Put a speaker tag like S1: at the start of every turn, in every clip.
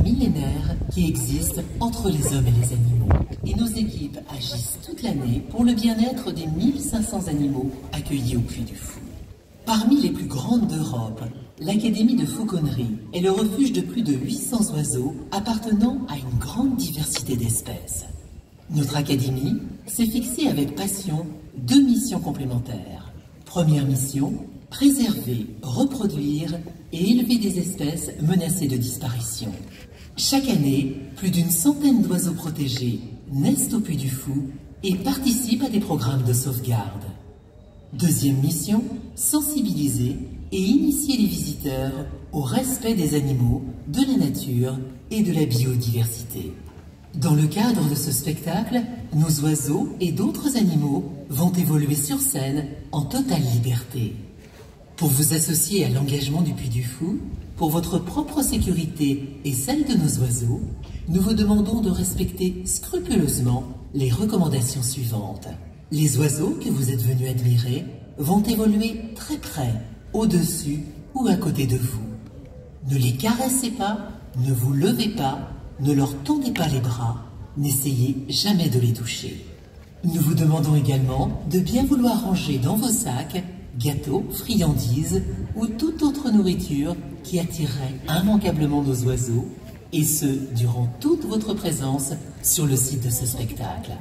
S1: millénaire qui existe entre les hommes et les animaux. Et nos équipes agissent toute l'année pour le bien-être des 1500 animaux accueillis au Puy du Fou. Parmi les plus grandes d'Europe, l'Académie de Fauconnerie est le refuge de plus de 800 oiseaux appartenant à une grande diversité d'espèces. Notre académie s'est fixée avec passion 2 missions complémentaires. Première mission, préserver, reproduire et élever des espèces menacées de disparition. Chaque année, plus d'une centaine d'oiseaux protégés naissent au Puy du Fou et participent à des programmes de sauvegarde. Deuxième mission, sensibiliser et initier les visiteurs au respect des animaux, de la nature et de la biodiversité. Dans le cadre de ce spectacle, nos oiseaux et d'autres animaux vont évoluer sur scène en totale liberté. Pour vous associer à l'engagement du Puy du Fou, pour votre propre sécurité et celle de nos oiseaux, nous vous demandons de respecter scrupuleusement les recommandations suivantes. Les oiseaux que vous êtes venus admirer vont évoluer très près, au-dessus ou à côté de vous. Ne les caressez pas, ne vous levez pas, ne leur tendez pas les bras, n'essayez jamais de les toucher. Nous vous demandons également de bien vouloir ranger dans vos sacs gâteaux, friandises ou toute autre nourriture qui attirerait immanquablement nos oiseaux, et ce, durant toute votre présence sur le site de ce spectacle.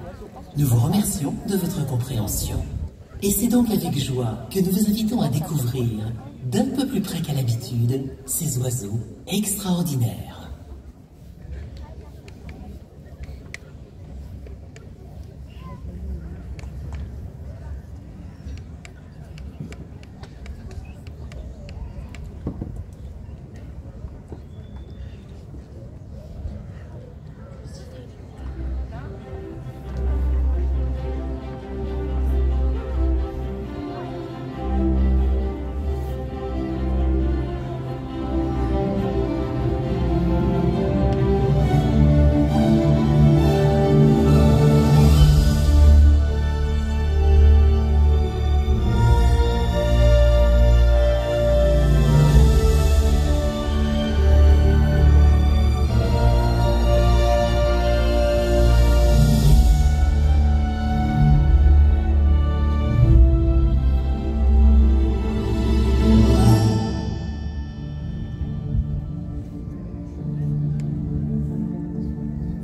S1: Nous vous remercions de votre compréhension. Et c'est donc avec joie que nous vous invitons à découvrir, d'un peu plus près qu'à l'habitude, ces oiseaux extraordinaires.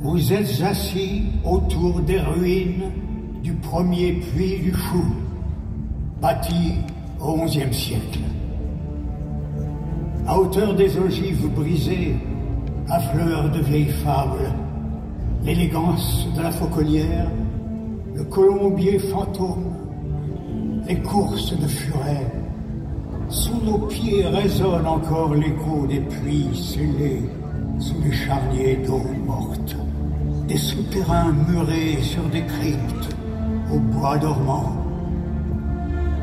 S2: Vous êtes assis autour des ruines du premier puits du Fou, bâti au XIe siècle. À hauteur des ogives brisées, à fleur de vieilles fables, l'élégance de la fauconnière, le colombier fantôme, les courses de furet. Sous nos pieds résonne encore l'écho des puits scellés sous les charniers d'eau morte. Des souterrains murés sur des cryptes au bois dormant.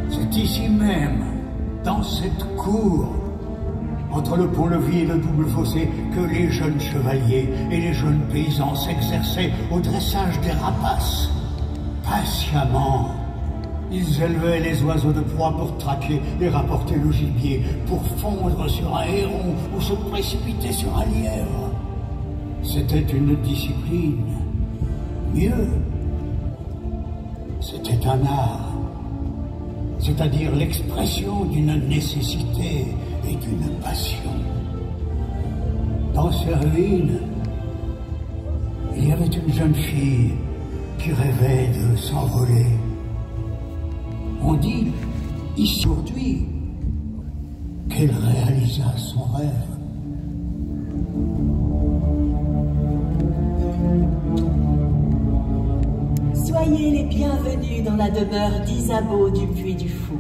S2: C'est ici même, dans cette cour, entre le pont-levis et le double fossé, que les jeunes chevaliers et les jeunes paysans s'exerçaient au dressage des rapaces. Patiemment, ils élevaient les oiseaux de proie pour traquer et rapporter le gibier, pour fondre sur un héron ou se précipiter sur un lièvre. C'était une discipline. Mieux, c'était un art, c'est-à-dire l'expression d'une nécessité et d'une passion. Dans ces ruines, il y avait une jeune fille qui rêvait de s'envoler. On dit, ici aujourd'hui, qu'elle réalisa son rêve.
S3: Soyez les bienvenus dans la demeure d'Isabeau du Puy du Fou.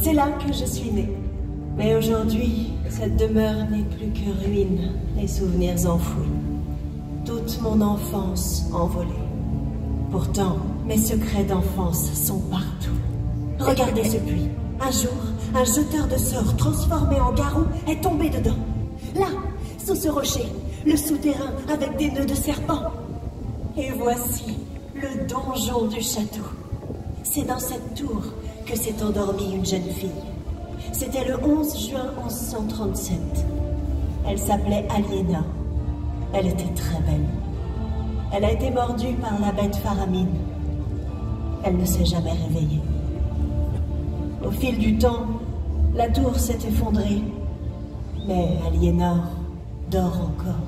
S3: C'est là que je suis née. Mais aujourd'hui, cette demeure n'est plus que ruine, les souvenirs enfouis. Toute mon enfance envolée. Pourtant, mes secrets d'enfance sont partout. Regardez ce puits. Un jour, un jeteur de sorts transformé en garou est tombé dedans. Là, sous ce rocher, le souterrain avec des nœuds de serpent. Et voici le donjon du château. C'est dans cette tour que s'est endormie une jeune fille. C'était le 11 juin 1137. Elle s'appelait Aliéna Elle était très belle. Elle a été mordue par la bête Faramine. Elle ne s'est jamais réveillée. Au fil du temps, la tour s'est effondrée. Mais Aliénor dort encore.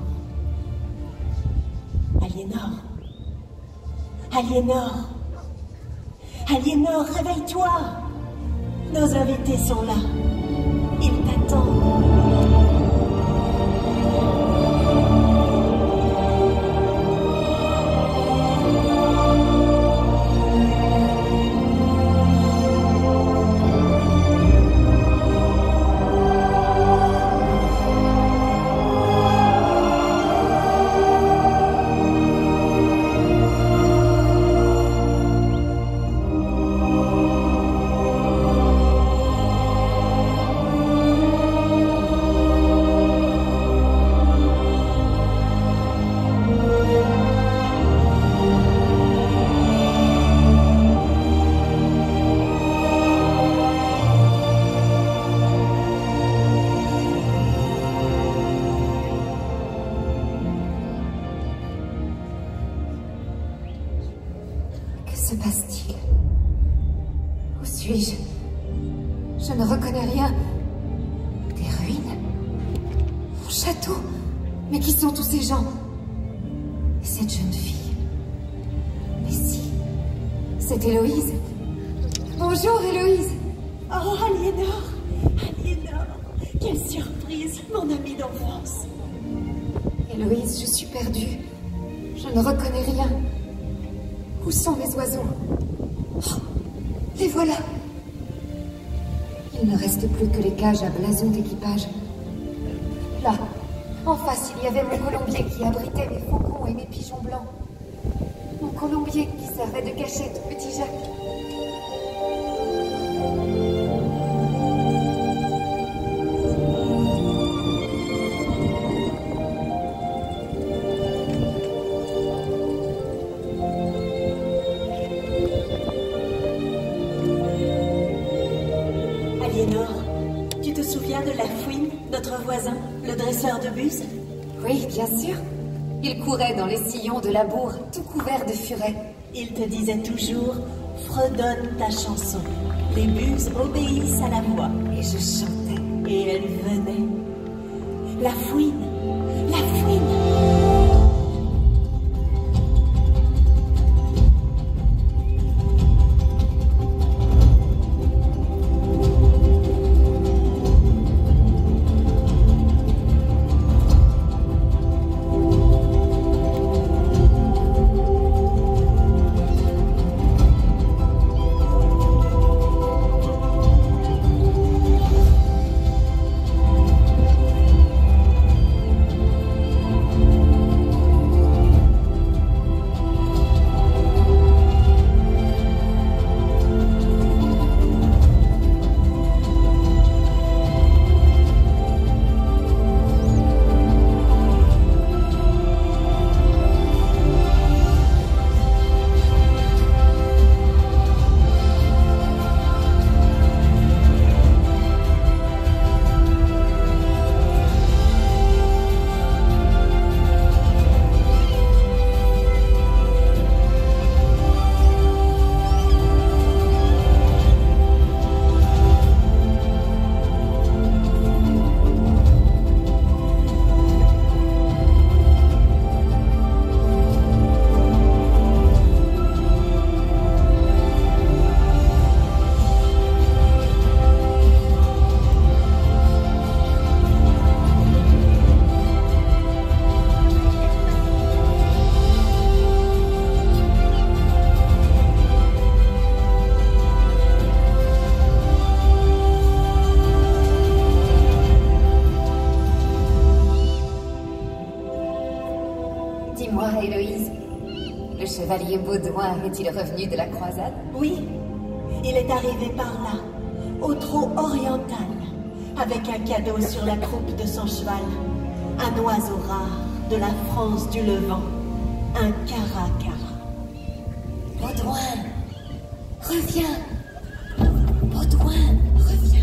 S3: Aliénor. Aliénor. Aliénor, réveille-toi. Nos invités sont là. Ils t'attendent.
S4: se passe-t-il? Où suis-je? Je ne reconnais rien. Des ruines? Mon château? Mais qui sont tous ces gens? Et cette jeune fille? Mais si, c'est Héloïse. Bonjour, Héloïse.
S3: Oh, Aliénor! Aliénor! Quelle surprise, mon amie d'enfance!
S4: Héloïse, je suis perdue. Je ne reconnais rien. Où sont mes oiseaux? Oh, les voilà! Il ne reste plus que les cages à blason d'équipage. Là, en face, il y avait mon colombier qui abritait mes faucons et mes pigeons blancs. Mon colombier qui servait de cachette au petit Jacques.
S3: Tu te souviens de la Fouine, notre voisin, le dresseur de buse?
S4: Oui, bien sûr. Il courait dans les sillons de la bourre, tout couvert de furet.
S3: Il te disait toujours, fredonne ta chanson. Les buses obéissent à la voix.
S4: Et je chantais.
S3: Et elle venait. La Fouine! La Fouine!
S4: Dis-moi, Héloïse, le chevalier Baudouin est-il revenu de la croisade?
S3: Oui, il est arrivé par là, au trot oriental, avec un cadeau sur la croupe de son cheval, un oiseau rare de la France du Levant, un caracara.
S4: Baudouin, reviens! Baudouin, reviens!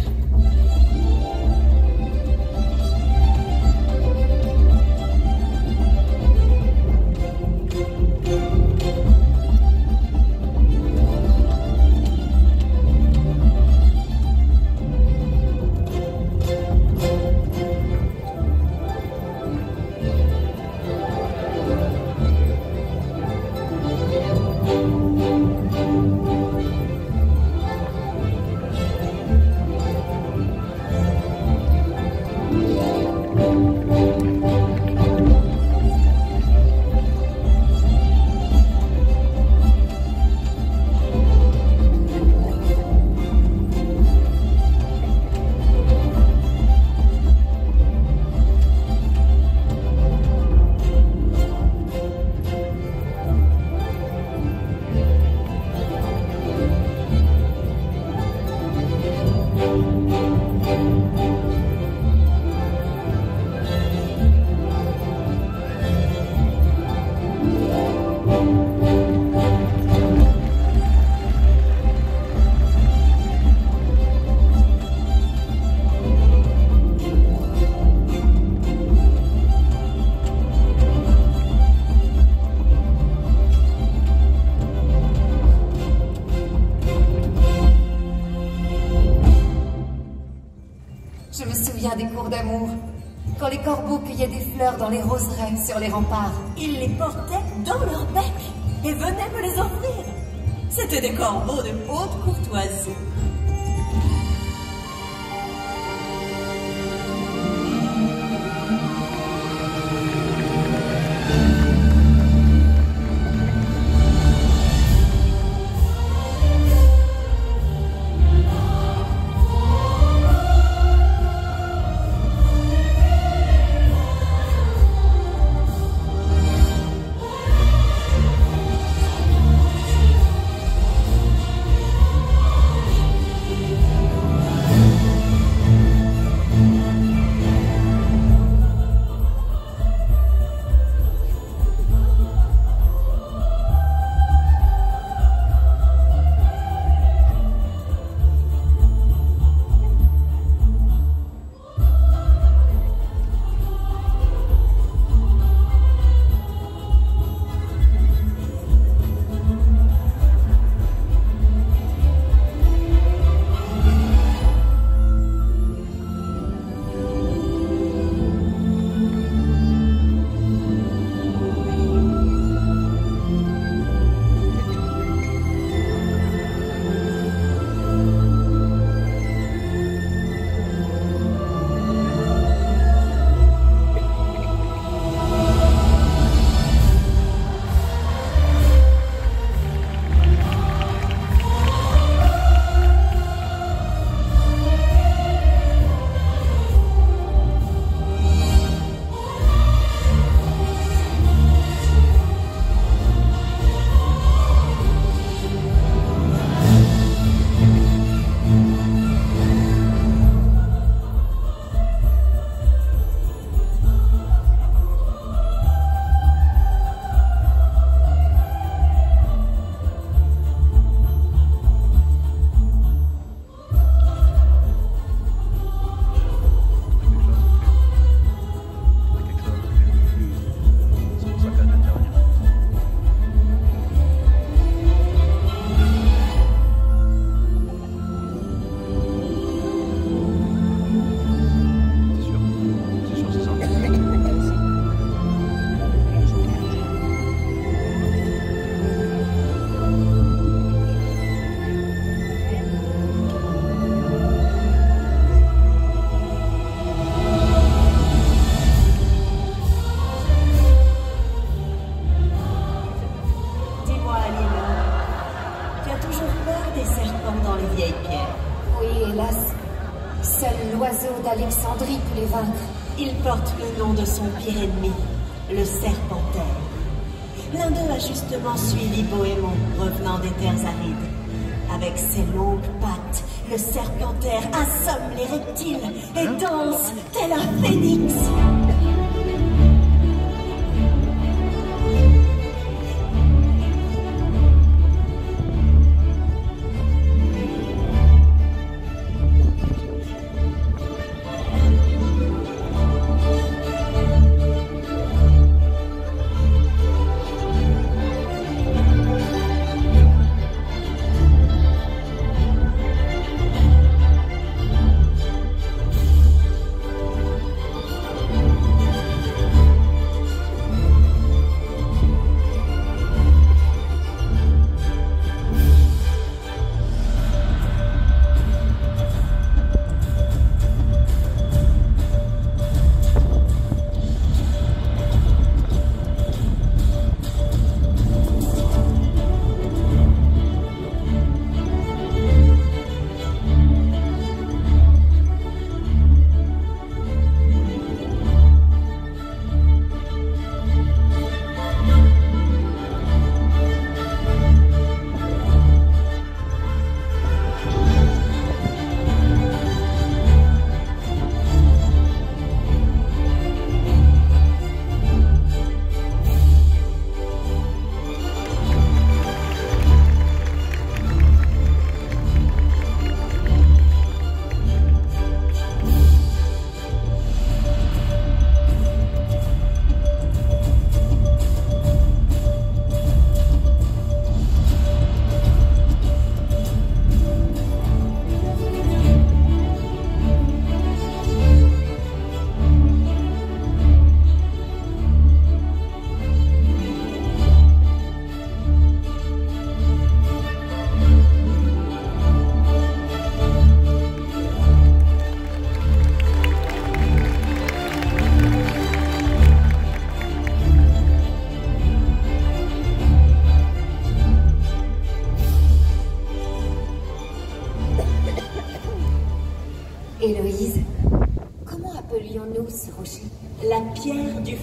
S4: fleurs dans les roseraies sur les remparts.
S3: Ils les portaient dans leur bec et venaient me les offrir. C'étaient des corbeaux de haute courtoisie.
S4: Alexandrie pour les vaincre.
S3: Il porte le nom de son pire ennemi, le Serpentaire. L'un d'eux a justement suivi Bohémond, revenant des terres arides. Avec ses longues pattes, le Serpentaire assomme les reptiles et danse tel un phénix.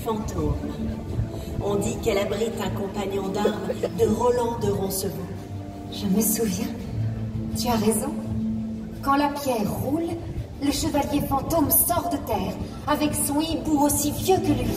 S3: Fantôme. On dit qu'elle abrite un compagnon d'armes de Roland de Roncevaux.
S4: Je me souviens. Tu as raison. Quand la pierre roule, le chevalier fantôme sort de terre, avec son hibou aussi vieux que lui.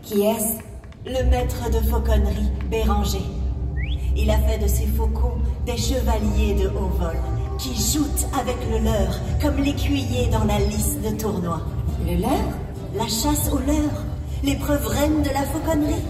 S3: Qui est-ce? Le maître de fauconnerie, Béranger. Il a fait de ses faucons des chevaliers de haut vol, qui jouent avec le leur, comme l'écuyer dans la lice de tournoi.
S4: Le leur?
S3: La chasse au leurre, l'épreuve reine de la fauconnerie.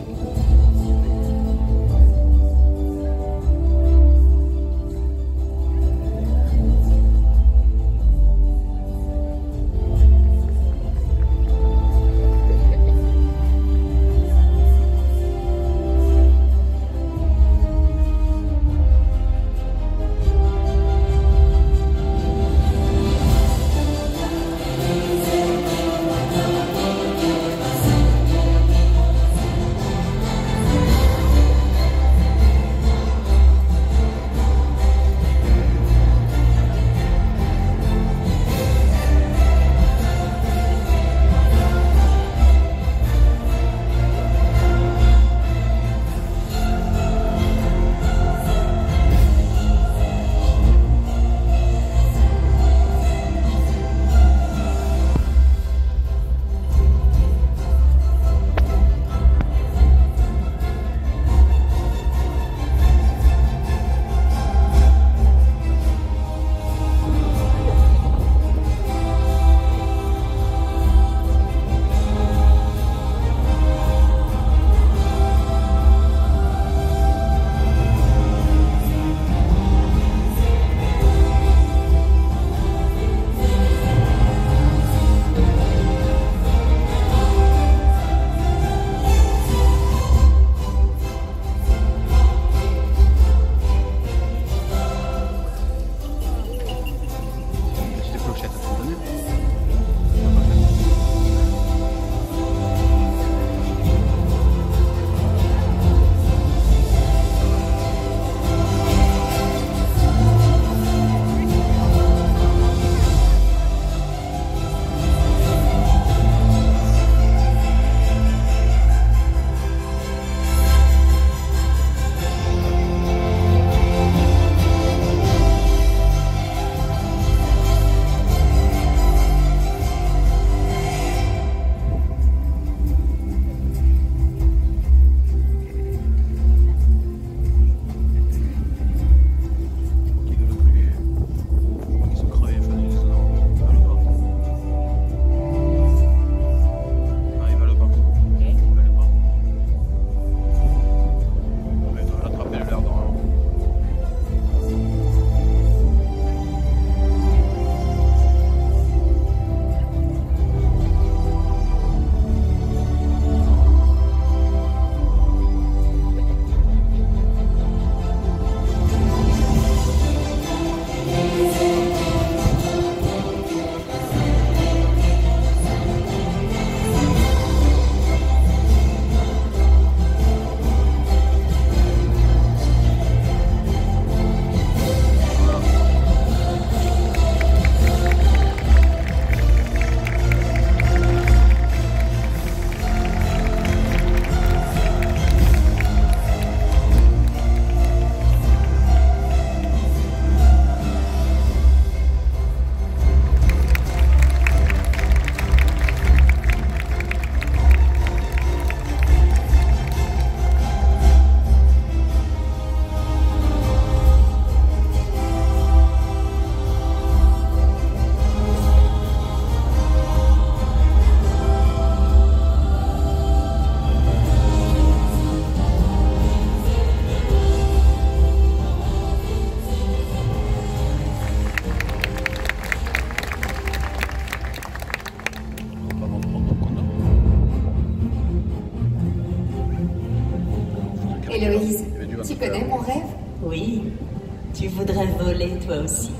S3: voler, toi aussi.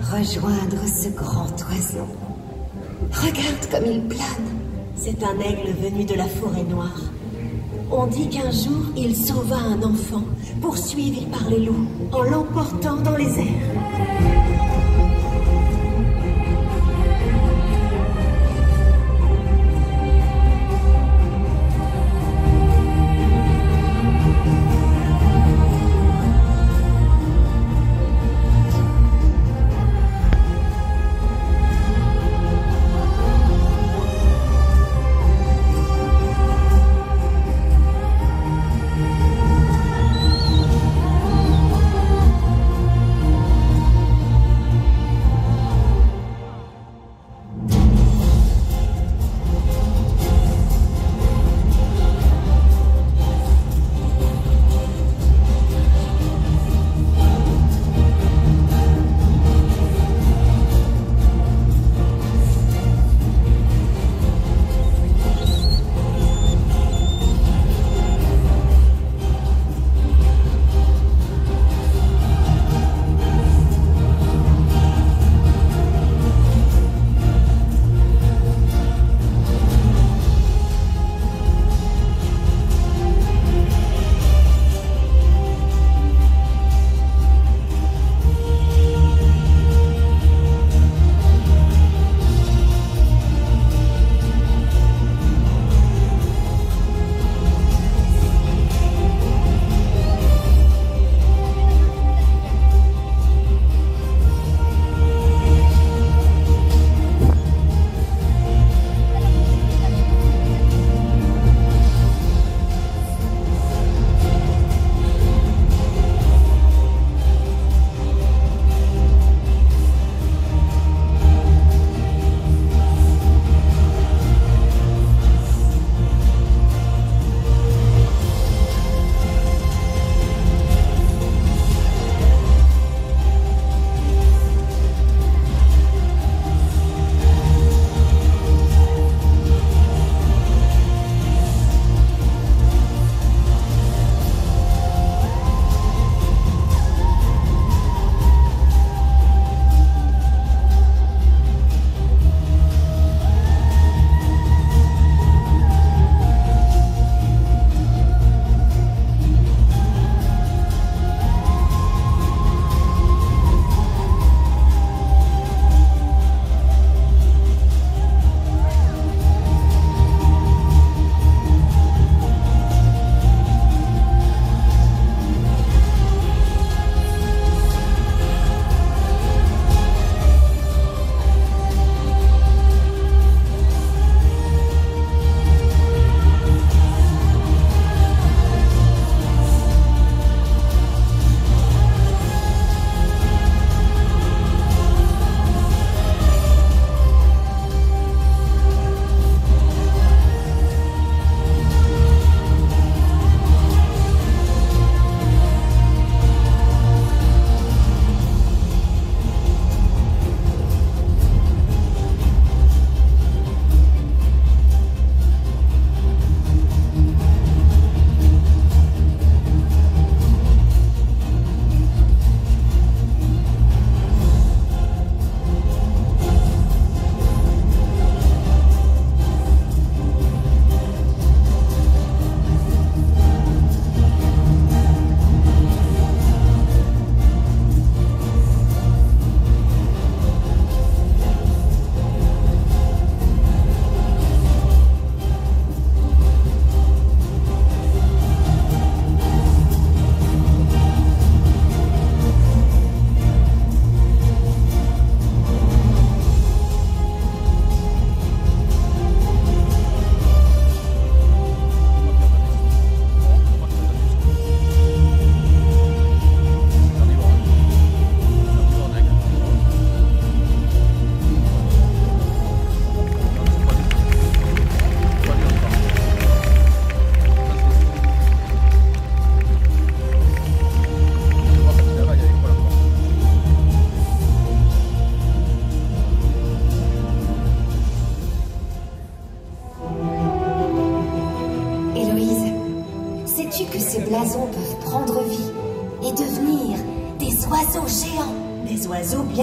S3: Rejoindre ce grand oiseau. Regarde comme il plane. C'est un aigle venu de la forêt noire. On dit qu'un jour, il sauva un enfant, poursuivi par les loups, en l'emportant dans les airs.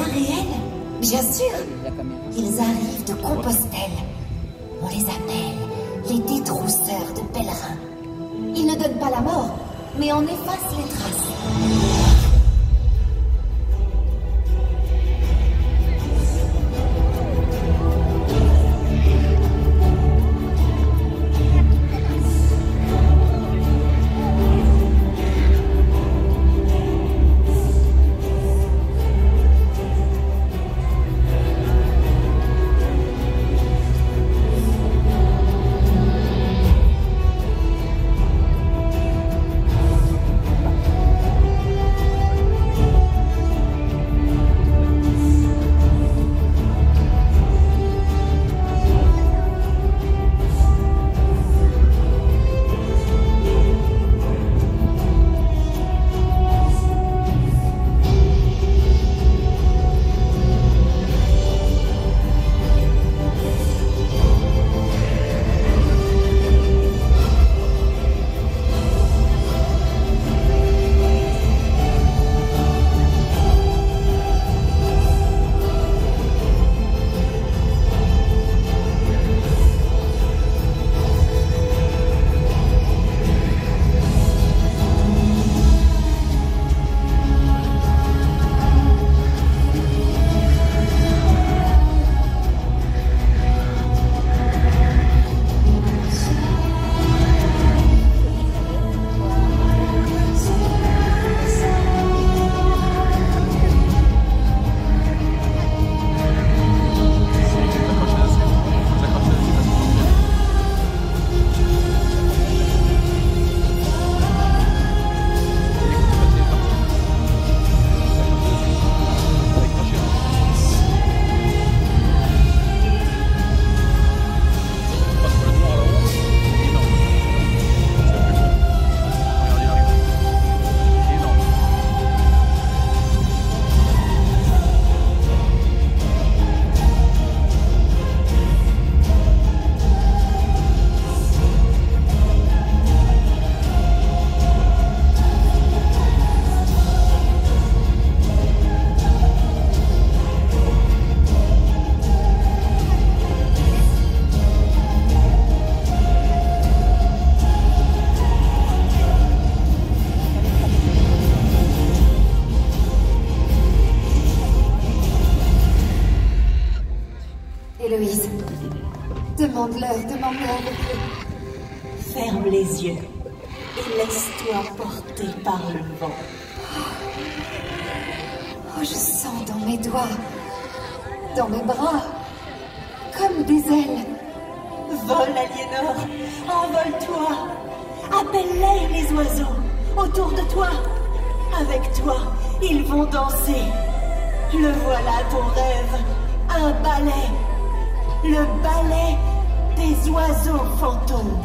S4: bien réels? Bien sûr. Ils arrivent de Compostelle. On les appelle les détrousseurs de pèlerins. Ils ne donnent pas la mort, mais en effacent les traces. Héloïse, demande-leur avec eux.
S3: Ferme les yeux et laisse-toi porter par le vent.
S4: Oh, je sens dans mes doigts, dans mes bras, comme des ailes.
S3: Vole, Aliénor, envole-toi. Appelle-les, les oiseaux, autour de toi. Avec toi, ils vont danser. Le voilà ton rêve, un ballet. Le ballet des oiseaux fantômes.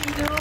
S3: Dino.